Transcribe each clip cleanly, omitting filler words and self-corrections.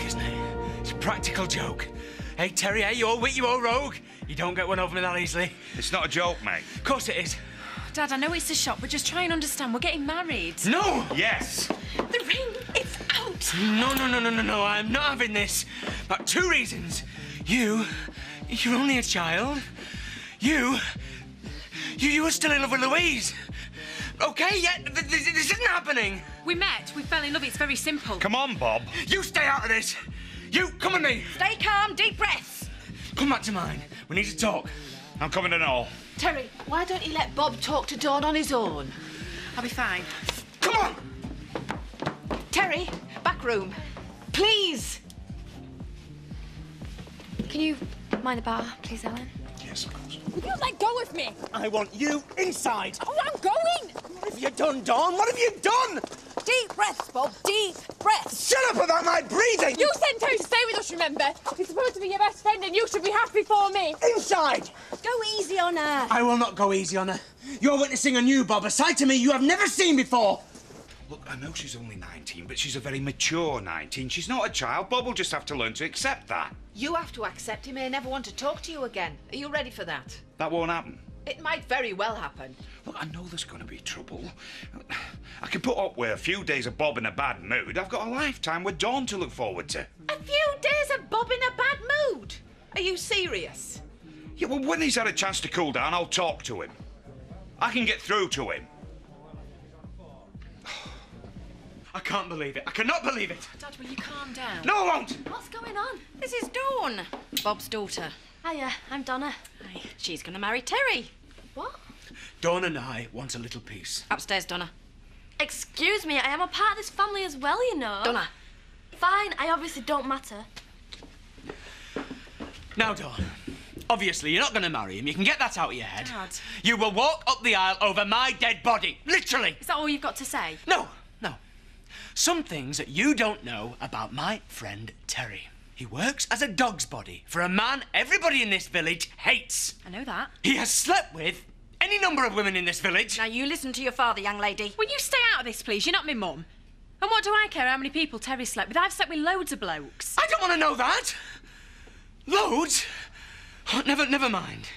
joke, isn't it? It's a practical joke. Hey, Terry, hey, you old wit, you old rogue. You don't get one over me that easily. It's not a joke, mate. Of course it is. Dad, I know it's a shock, but just try and understand. We're getting married. No! Yes. The ring, it's out. No, I'm not having this. About 2 reasons. You're only a child. You were still in love with Louise. Okay, yeah, this isn't happening. We met, we fell in love, it's very simple. Come on, Bob. You stay out of this. You, come with me. Stay calm, deep breaths. Come back to mine. We need to talk. I'm coming and all. Terry, why don't you let Bob talk to Dawn on his own? I'll be fine. Come on. Terry, back room. Please. Can you mind the bar, please, Ellen? Yes, of course. Will you let go of me? I want you inside. Oh, I'm going! What have you done, Dawn? What have you done? Deep breaths, Bob, deep breaths. Shut up about my breathing. You sent Terry to stay with us, remember? He's supposed to be your best friend and you should be happy for me. Inside. Go easy on her. I will not go easy on her. You're witnessing a new Bob, a side to me you have never seen before. Look, I know she's only 19, but she's a very mature 19. She's not a child. Bob will just have to learn to accept that. You have to accept he may never want to talk to you again. Are you ready for that? That won't happen. It might very well happen. Look, I know there's going to be trouble. I can put up with a few days of Bob in a bad mood. I've got a lifetime with Dawn to look forward to. A few days of Bob in a bad mood? Are you serious? Yeah, well, when he's had a chance to cool down, I'll talk to him. I can get through to him. I can't believe it. I cannot believe it. Dad, will you calm down? No, I won't. What's going on? This is Dawn, Bob's daughter. Hiya, I'm Donna. Hi. She's going to marry Terry. What? Dawn and I want a little peace. Upstairs, Donna. Excuse me, I am a part of this family as well, you know. Donna. Fine, I obviously don't matter. Now, Dawn, obviously you're not going to marry him. You can get that out of your head. Dad. You will walk up the aisle over my dead body. Literally. Is that all you've got to say? No. Some things that you don't know about my friend Terry. He works as a dog's body for a man everybody in this village hates. I know that. He has slept with any number of women in this village. Now, you listen to your father, young lady. Will you stay out of this, please? You're not my mum. And what do I care how many people Terry slept with? I've slept with loads of blokes. I don't want to know that. Loads? Oh, never mind.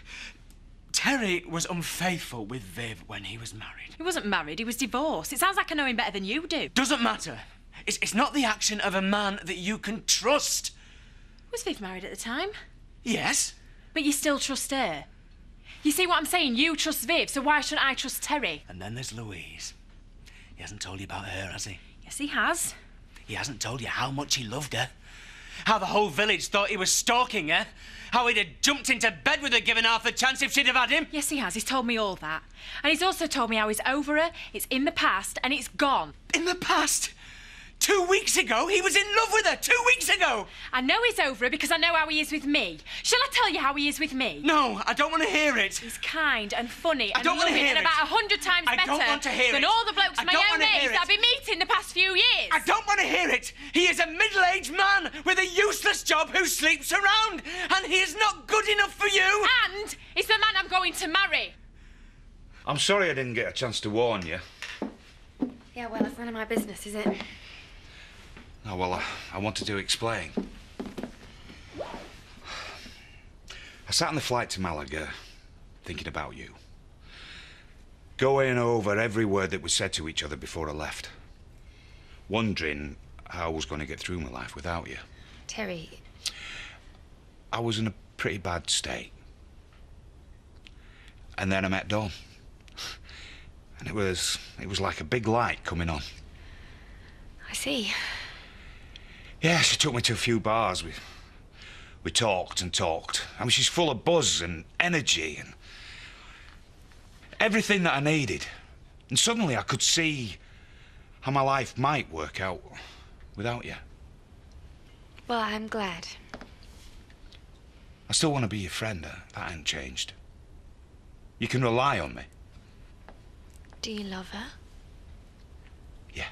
Terry was unfaithful with Viv when he was married. He wasn't married, he was divorced. It sounds like I know him better than you do. Doesn't matter. It's not the action of a man that you can trust. Was Viv married at the time? Yes. But you still trust her. You see what I'm saying? You trust Viv, so why shouldn't I trust Terry? And then there's Louise. He hasn't told you about her, has he? Yes, he has. He hasn't told you how much he loved her. How the whole village thought he was stalking her. How he'd have jumped into bed with her given half a chance if she'd have had him. Yes, he has. He's told me all that. And he's also told me how he's over her, it's in the past, and it's gone. In the past? 2 weeks ago, he was in love with her. 2 weeks ago. I know he's over her because I know how he is with me. Shall I tell you how he is with me? No, I don't want to hear it. He's kind and funny and don't wanna loving hear and it. about 100 times I don't want to hear than it. all the blokes I my don't own wanna hear age it. that I've been meeting the past few years. I don't want to hear it. He is a middle-aged man with a useless job who sleeps around, and he is not good enough for you. And he's the man I'm going to marry. I'm sorry I didn't get a chance to warn you. Yeah, well, it's none of my business, is it? Oh, well, I wanted to explain. I sat on the flight to Malaga, thinking about you. Going over every word that was said to each other before I left. Wondering how I was going to get through my life without you. Terry. I was in a pretty bad state. And then I met Dawn. And it was like a big light coming on. I see. Yeah, she took me to a few bars. We talked and talked. I mean, she's full of buzz and energy and everything that I needed. And suddenly I could see how my life might work out without you. Well, I'm glad. I still want to be your friend. That ain't changed. You can rely on me. Do you love her? Yeah.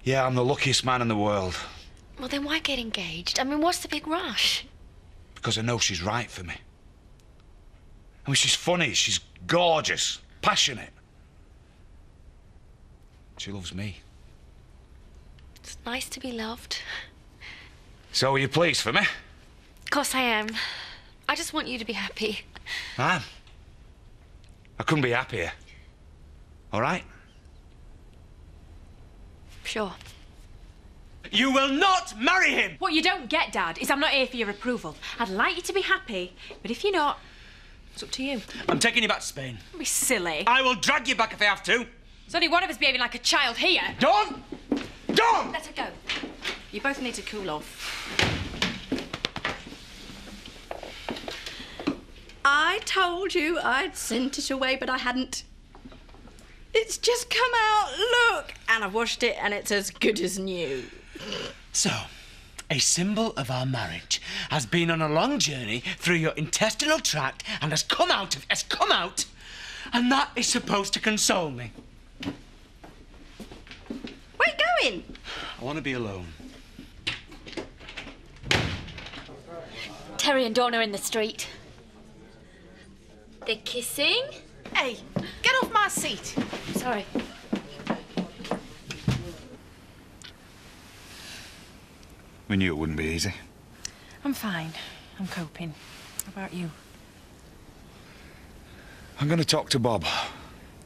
Yeah, I'm the luckiest man in the world. Well, then why get engaged? I mean, what's the big rush? Because I know she's right for me. I mean, she's funny, she's gorgeous, passionate. She loves me. It's nice to be loved. So are you pleased for me? Of course I am. I just want you to be happy. I couldn't be happier. All right? Sure. You will not marry him! What you don't get, Dad, is I'm not here for your approval. I'd like you to be happy, but if you're not, it's up to you. I'm taking you back to Spain. Don't be silly. I will drag you back if I have to. There's only one of us behaving like a child here. Dawn! Dawn! Let her go. You both need to cool off. I told you I'd sent it away, but I hadn't. It's just come out, look! And I've washed it and it's as good as new. So, a symbol of our marriage has been on a long journey through your intestinal tract and has come out, and that is supposed to console me. Where are you going? I want to be alone. Terry and Dawn are in the street. They're kissing. Hey, get off my seat. Sorry. We knew it wouldn't be easy. I'm fine. I'm coping. How about you? I'm going to talk to Bob.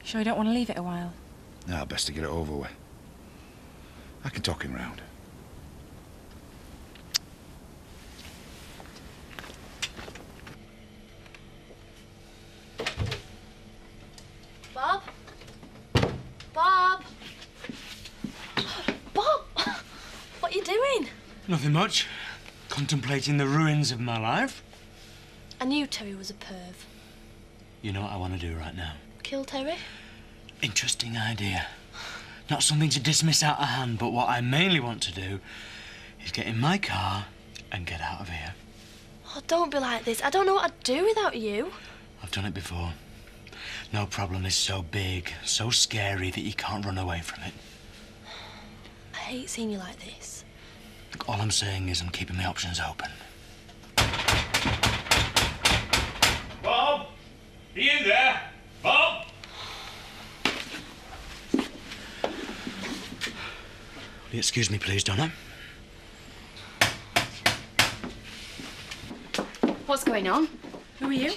Sure you don't want to leave it a while? No, best to get it over with. I can talk him round. Bob? Bob? Bob? What are you doing? Nothing much. Contemplating the ruins of my life. I knew Terry was a perv. You know what I want to do right now? Kill Terry? Interesting idea. Not something to dismiss out of hand, but what I mainly want to do is get in my car and get out of here. Oh, don't be like this. I don't know what I'd do without you. I've done it before. No problem is so big, so scary that you can't run away from it. I hate seeing you like this. Look, all I'm saying is I'm keeping my options open. Bob! Are you there? Bob! Will you excuse me, please, Donna? What's going on? Who are you?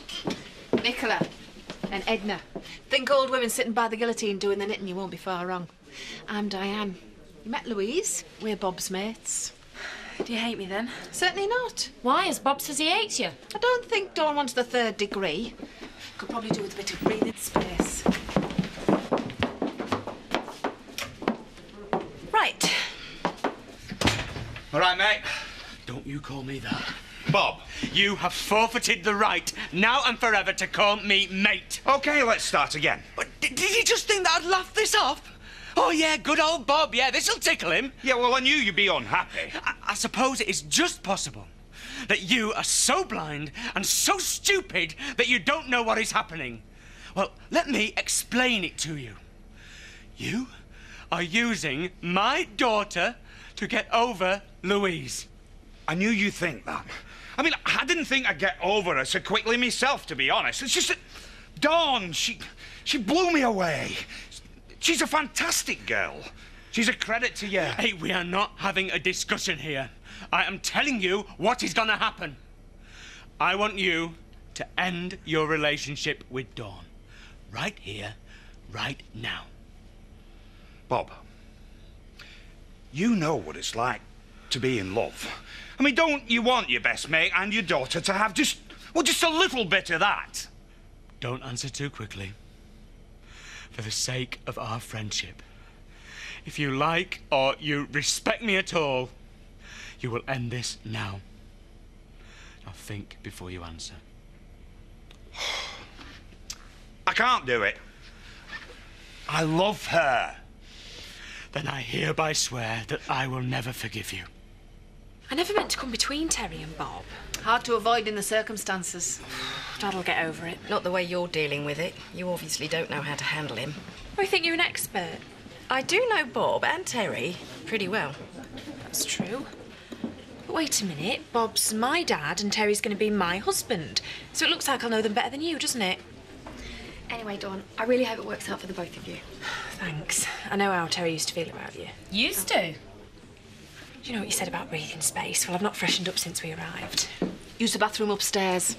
Nicola and Edna. Think old women sitting by the guillotine doing the knitting, you won't be far wrong. I'm Diane. You met Louise? We're Bob's mates. Do you hate me then? Certainly not. Why? As Bob says he hates you. I don't think Dawn wants the third degree. Could probably do with a bit of breathing space. Right. All right, mate. Don't you call me that. Bob. You have forfeited the right, now and forever, to call me mate. OK, let's start again. But did you just think that I'd laugh this off? Oh, yeah, good old Bob. Yeah, this'll tickle him. Yeah, well, I knew you'd be unhappy. I suppose it is just possible that you are so blind and so stupid that you don't know what is happening. Well, let me explain it to you. You are using my daughter to get over Louise. I knew you'd think that. I mean, I didn't think I'd get over her so quickly myself, to be honest. It's just that Dawn, she blew me away. She's a fantastic girl. She's a credit to you. Hey, we are not having a discussion here. I am telling you what is going to happen. I want you to end your relationship with Dawn. Right here, right now. Bob, you know what it's like to be in love. I mean, don't you want your best mate and your daughter to have just a little bit of that? Don't answer too quickly. For the sake of our friendship. If you like or you respect me at all, you will end this now. Now think before you answer. I can't do it. I love her. Then I hereby swear that I will never forgive you. I never meant to come between Terry and Bob. Hard to avoid in the circumstances. Dad'll get over it. Not the way you're dealing with it. You obviously don't know how to handle him. I think you're an expert. I do know Bob and Terry pretty well. That's true. But wait a minute. Bob's my dad and Terry's going to be my husband. So it looks like I'll know them better than you, doesn't it? Anyway, Dawn, I really hope it works out for the both of you. Thanks. I know how Terry used to feel about you. Used to. Do you know what you said about breathing space? Well, I've not freshened up since we arrived. Use the bathroom upstairs.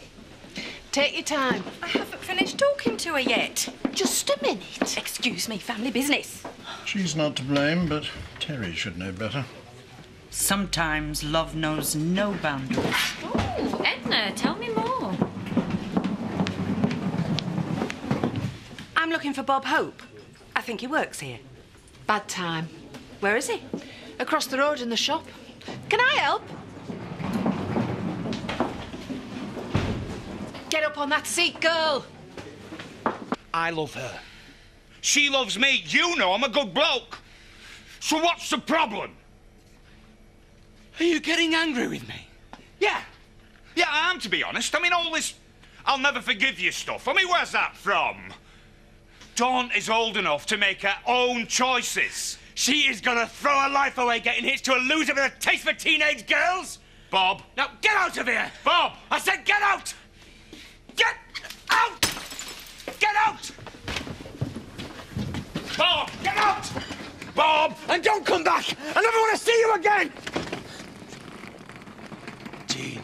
Take your time. I haven't finished talking to her yet. Just a minute. Excuse me, family business. She's not to blame, but Terry should know better. Sometimes love knows no boundaries. Oh, Edna, tell me more. I'm looking for Bob Hope. I think he works here. Bad time. Where is he? Across the road in the shop. Can I help? Get up on that seat, girl. I love her. She loves me. You know I'm a good bloke. So what's the problem? Are you getting angry with me? Yeah. Yeah, I am, to be honest. I mean, all this I'll never forgive you stuff. I mean, where's that from? Dawn is old enough to make her own choices. She is gonna throw her life away getting hitched to a loser with a taste for teenage girls? Bob. Now, get out of here! Bob! I said get out! Get out! Get out! Bob! Get out! Bob! And don't come back! I never want to see you again! Jean.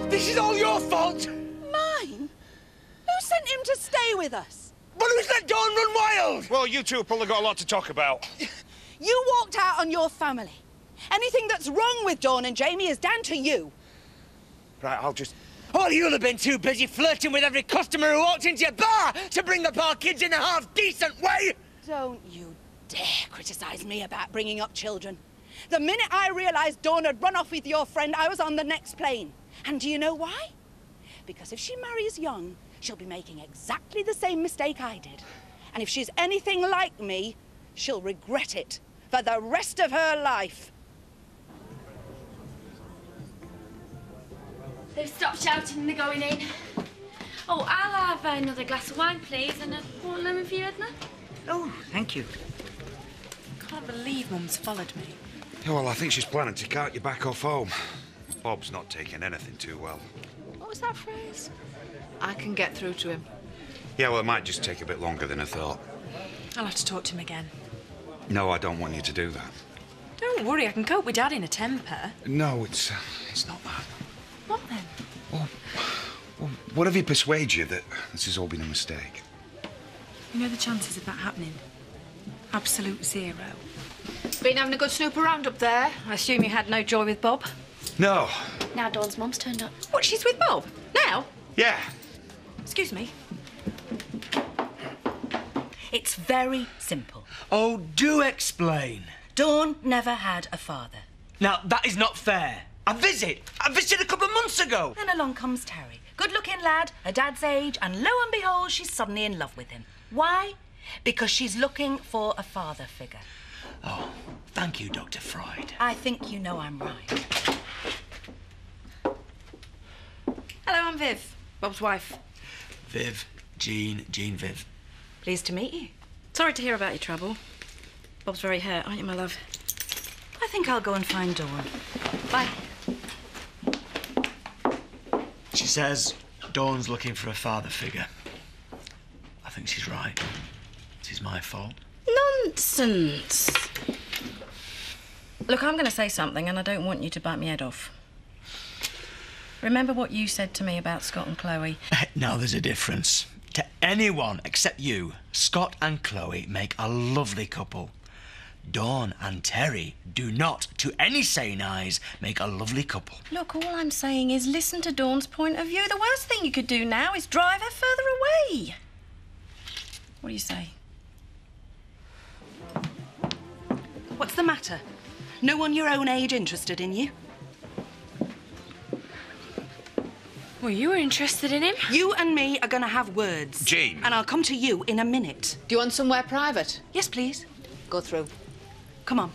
This is all your fault! Mine? Who sent him to stay with us? But who's let Dawn run wild? Well, you two have probably got a lot to talk about. You walked out on your family. Anything that's wrong with Dawn and Jamie is down to you. Right, I'll just... Oh, you'll have been too busy flirting with every customer who walked into your bar to bring up our kids in a half-decent way! Don't you dare criticise me about bringing up children. The minute I realised Dawn had run off with your friend, I was on the next plane. And do you know why? Because if she marries young, she'll be making exactly the same mistake I did. And if she's anything like me, she'll regret it for the rest of her life. They've stopped shouting and they're going in. Oh, I'll have another glass of wine, please, and a warm lemon for you, Edna. Oh, thank you. Can't believe Mum's followed me. Yeah, well, I think she's planning to cart you back off home. Bob's not taking anything too well. What was that phrase? I can get through to him. Yeah, well, it might just take a bit longer than I thought. I'll have to talk to him again. No, I don't want you to do that. Don't worry, I can cope with Dad in a temper. No, it's not that. What then? Well, what if he persuades you that this has all been a mistake? You know the chances of that happening? Absolute zero. Been having a good snoop around up there. I assume you had no joy with Bob? No. Now Dawn's mum's turned up. What, she's with Bob? Now? Yeah. Excuse me. It's very simple. Oh, do explain. Dawn never had a father. Now, that is not fair. I visited a couple of months ago. Then along comes Terry. Good-looking lad, her dad's age, and lo and behold, she's suddenly in love with him. Why? Because she's looking for a father figure. Oh, thank you, Dr. Freud. I think you know I'm right. Hello, I'm Viv, Bob's wife. Viv, Jean, Viv. Pleased to meet you. Sorry to hear about your trouble. Bob's very hurt, aren't you, my love? I think I'll go and find Dawn. Bye. She says Dawn's looking for a father figure. I think she's right. This is my fault. Nonsense. Look, I'm going to say something and I don't want you to bite my head off. Remember what you said to me about Scott and Chloe? Now there's a difference. To anyone except you, Scott and Chloe make a lovely couple. Dawn and Terry do not, to any sane eyes, make a lovely couple. Look, all I'm saying is listen to Dawn's point of view. The worst thing you could do now is drive her further away. What do you say? What's the matter? No one your own age interested in you? Well, you were interested in him. You and me are going to have words. Jean. And I'll come to you in a minute. Do you want somewhere private? Yes, please. Go through. Come on.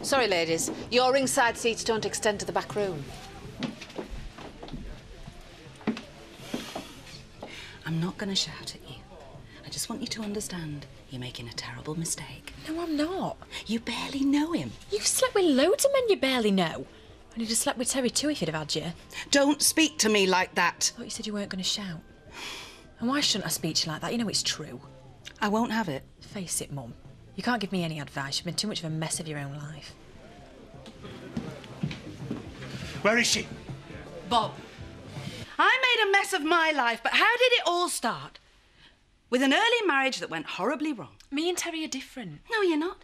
Sorry, ladies. Your ringside seats don't extend to the back room. I'm not going to shout at you. I just want you to understand. You're making a terrible mistake. No, I'm not. You barely know him. You've slept with loads of men you barely know. And you'd have slept with Terry too if he'd have had you. Don't speak to me like that. I thought you said you weren't going to shout. And why shouldn't I speak to you like that? You know it's true. I won't have it. Face it, Mum. You can't give me any advice. You've been too much of a mess of your own life. Where is she? Bob. I made a mess of my life, but how did it all start? With an early marriage that went horribly wrong. Me and Terry are different. No, you're not.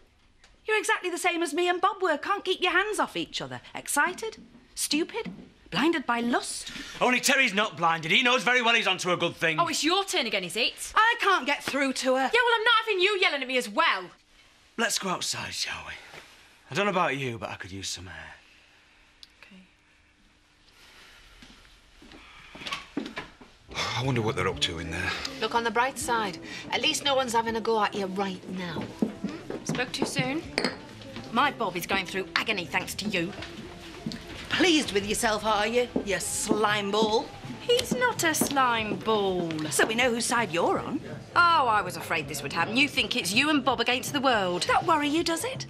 You're exactly the same as me and Bob were. Can't keep your hands off each other. Excited, stupid, blinded by lust. Only Terry's not blinded. He knows very well he's onto a good thing. Oh, it's your turn again, is it? I can't get through to her. Yeah, well, I'm not having you yelling at me as well. Let's go outside, shall we? I don't know about you, but I could use some air. I wonder what they're up to in there. Look on the bright side. At least no one's having a go at you right now. Spoke too soon. My Bob is going through agony thanks to you. Pleased with yourself, are you, you slime ball? He's not a slime ball. So we know whose side you're on. Oh, I was afraid this would happen. You think it's you and Bob against the world. That worry you, does it?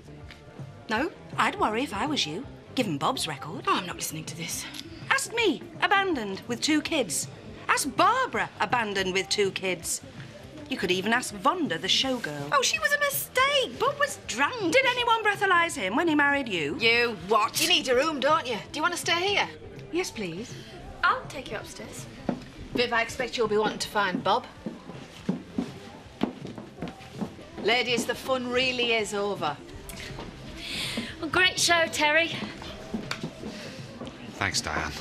No? I'd worry if I was you, given Bob's record. Oh, I'm not listening to this. Ask me, abandoned with 2 kids. Ask Barbara, abandoned with 2 kids. You could even ask Vonda, the showgirl. Oh, she was a mistake. Bob was drunk. Did anyone breathalyse him when he married you? You what? You need a room, don't you? Do you want to stay here? Yes, please. I'll take you upstairs. Viv, I expect you'll be wanting to find Bob. Ladies, the fun really is over. Well, great show, Terry. Thanks, Diane.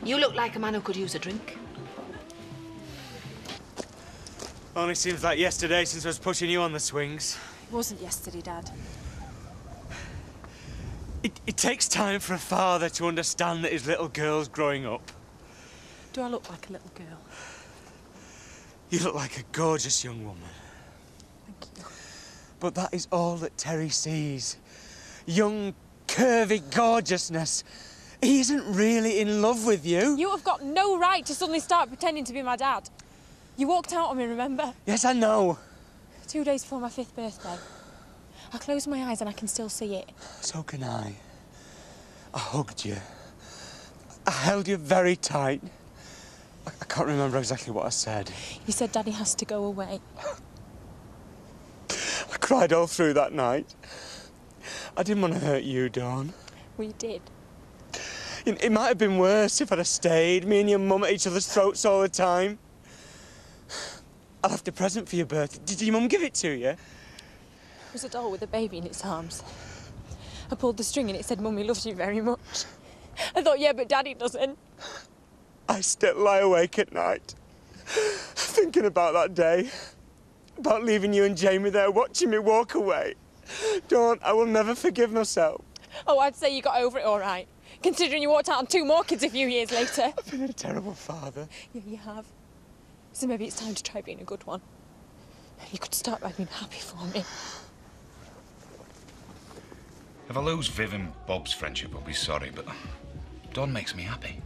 You look like a man who could use a drink. Only seems like yesterday since I was pushing you on the swings. It wasn't yesterday, Dad. It takes time for a father to understand that his little girl's growing up. Do I look like a little girl? You look like a gorgeous young woman. Thank you. But that is all that Terry sees. Young, curvy gorgeousness. He isn't really in love with you. You have got no right to suddenly start pretending to be my dad. You walked out on me, remember? Yes, I know. 2 days before my 5th birthday. I close my eyes and I can still see it. So can I. I hugged you. I held you very tight. I can't remember exactly what I said. You said Daddy has to go away. I cried all through that night. I didn't want to hurt you, Dawn. We did. It might have been worse if I'd have stayed, me and your mum at each other's throats all the time. I left a present for your birthday. Did your mum give it to you? It was a doll with a baby in its arms. I pulled the string and it said, Mummy loves you very much. I thought, yeah, but Daddy doesn't. I still lie awake at night, thinking about that day, about leaving you and Jamie there, watching me walk away. Dawn, I will never forgive myself. Oh, I'd say you got over it all right, considering you walked out on 2 more kids a few years later. I've been a terrible father. Yeah, you have. So maybe it's time to try being a good one. You could start by being happy for me. If I lose Viv and Bob's friendship, I'll be sorry, but Dawn makes me happy.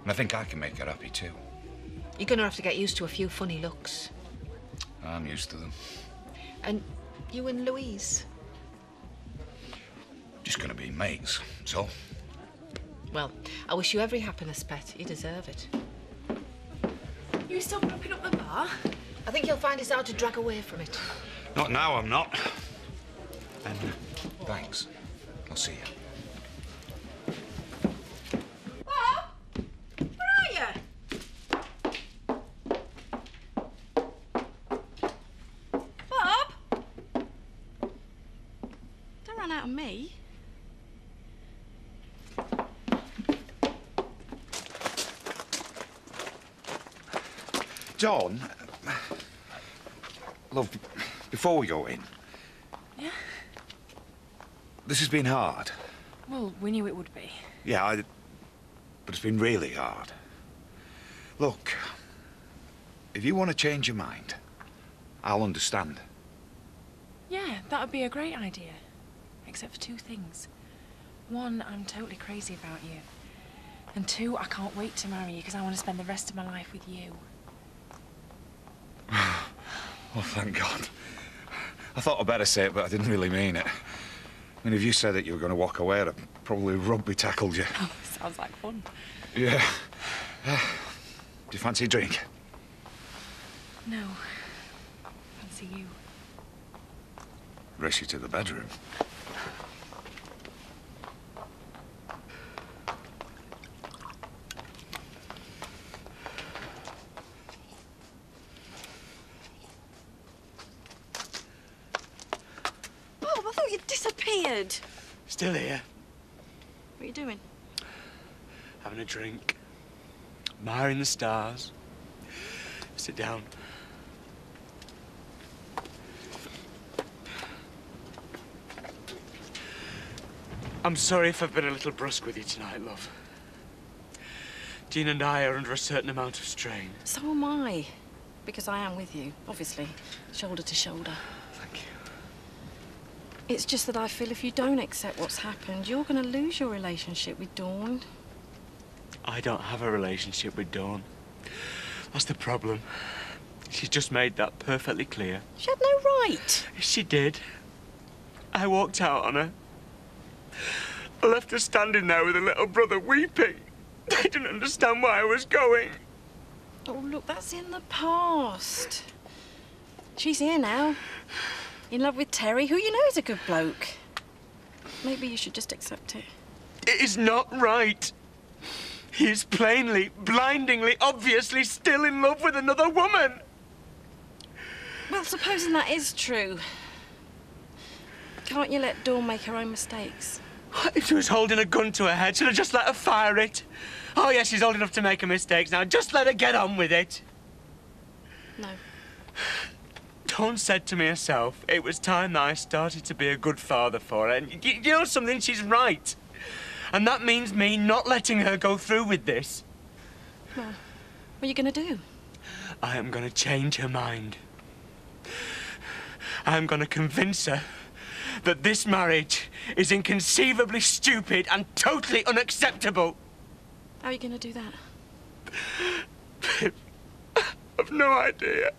And I think I can make her happy too. You're going to have to get used to a few funny looks. I'm used to them. And you and Louise? Just gonna be mates, so. Well, I wish you every happiness, Pet. You deserve it. You still propping up the bar? I think you'll find it's hard to drag away from it. Not now, I'm not. And thanks. I'll see you. Bob? Where are you? Bob? Don't run out on me. Dawn, love, before we go in. Yeah? This has been hard. Well, we knew it would be. Yeah, but it's been really hard. Look, if you want to change your mind, I'll understand. Yeah, that would be a great idea. Except for 2 things. 1, I'm totally crazy about you. And 2, I can't wait to marry you because I want to spend the rest of my life with you. Oh, thank God. I thought I'd better say it, but I didn't really mean it. I mean, if you said that you were going to walk away, I'd have probably rugby tackled you. Oh, sounds like fun. Yeah. Do you fancy a drink? No. Fancy you. Race you to the bedroom. Bob, I thought you'd disappeared. Still here, What are you doing? having a drink, admiring the stars. Sit down. I'm sorry if I've been a little brusque with you tonight, love. Jean and I are under a certain amount of strain. So am I. Because I am with you, obviously. Shoulder to shoulder. Thank you. It's just that I feel if you don't accept what's happened, you're going to lose your relationship with Dawn. I don't have a relationship with Dawn. That's the problem. She's just made that perfectly clear. She had no right. She did. I walked out on her. I left her standing there with her little brother weeping. They didn't understand where I was going. Oh, look, that's in the past. She's here now. In love with Terry, who you know is a good bloke. Maybe you should just accept it. It is not right. He is plainly, blindingly, obviously still in love with another woman. Well, supposing that is true, can't you let Dawn make her own mistakes? If she was holding a gun to her head, should I just let her fire it? Oh, yes, she's old enough to make her mistakes now. Just let her get on with it. No. Dawn said to me herself, it was time that I started to be a good father for her. And you know something? She's right. And that means me not letting her go through with this. Well, what are you going to do? I am going to change her mind. I am going to convince her that this marriage is inconceivably stupid and totally unacceptable. How are you going to do that? I've no idea.